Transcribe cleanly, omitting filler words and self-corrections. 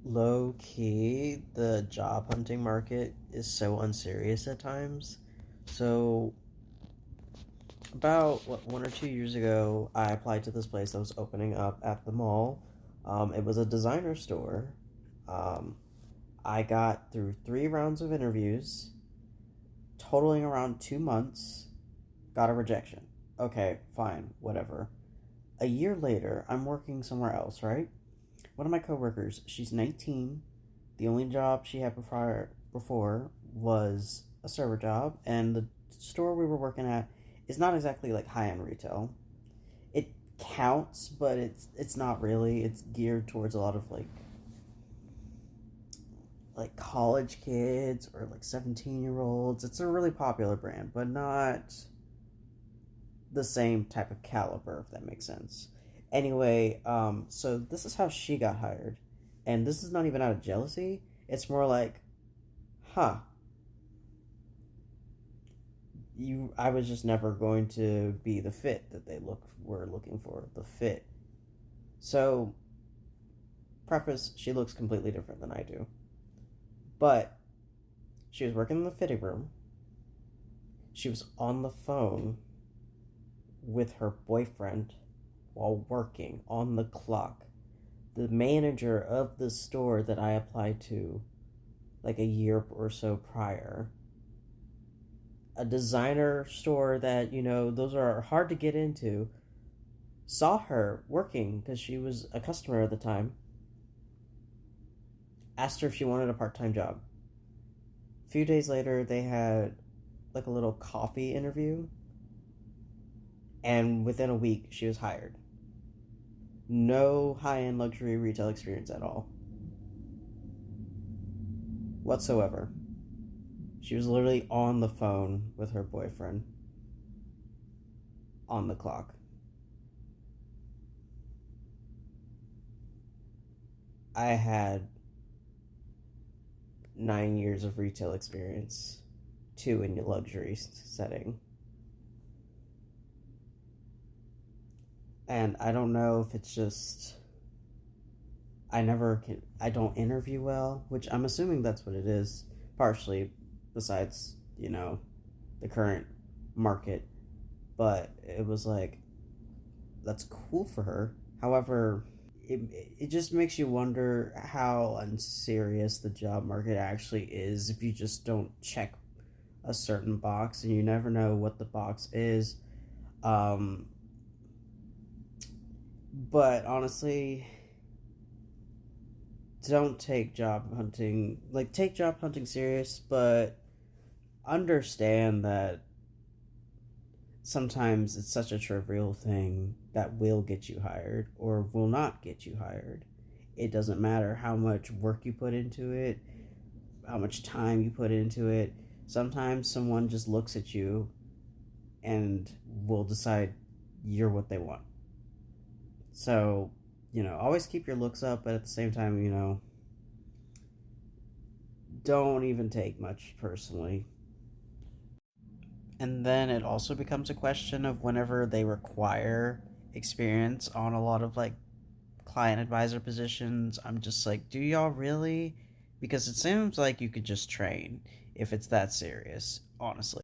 Low key, the job hunting market is so unserious at times. So, about 1 or 2 years ago, I applied to this place that was opening up at the mall. It was a designer store. Um, I got through 3 rounds of interviews, totaling around 2 months, got a rejection. Okay, fine, whatever. A year later, I'm working somewhere else, right? One of my coworkers, she's 19. The only job she had before was a server job, and the store we were working at is not exactly like high end retail. It counts, but it's not really. It's geared towards a lot of like college kids or like 17-year-olds. It's a really popular brand, but not the same type of caliber, if that makes sense. Anyway, so this is how she got hired. And this is not even out of jealousy. It's more like, huh, I was just never going to be the fit that they were looking for, the fit. So, preface, she looks completely different than I do. But she was working in the fitting room. She was on the phone with her boyfriend while working on the clock. The manager of the store that I applied to like a year or so prior. A designer store that, those are hard to get into, saw her working because she was a customer at the time, asked her if she wanted a part time job. A few days later, they had like a little coffee interview, and within a week, she was hired. No high end luxury retail experience at all, whatsoever. She was literally on the phone with her boyfriend on the clock. I had 9 years of retail experience, two in a luxury setting. And I don't know if it's just I don't interview well, which I'm assuming that's what it is, partially, besides, the current market. But it was like, that's cool for her. However, it, it just makes you wonder how unserious the job market actually is if you just don't check a certain box and you never know what the box is. Um, but honestly, don't take job hunting serious, but understand that sometimes it's such a trivial thing that will get you hired or will not get you hired. It doesn't matter how much work you put into it, how much time you put into it. Sometimes someone just looks at you and will decide you're what they want. So, always keep your looks up, but at the same time, don't even take much personally. And then it also becomes a question of whenever they require experience on a lot of like client advisor positions, I'm just like, do y'all really? Because it seems like you could just train if it's that serious, honestly.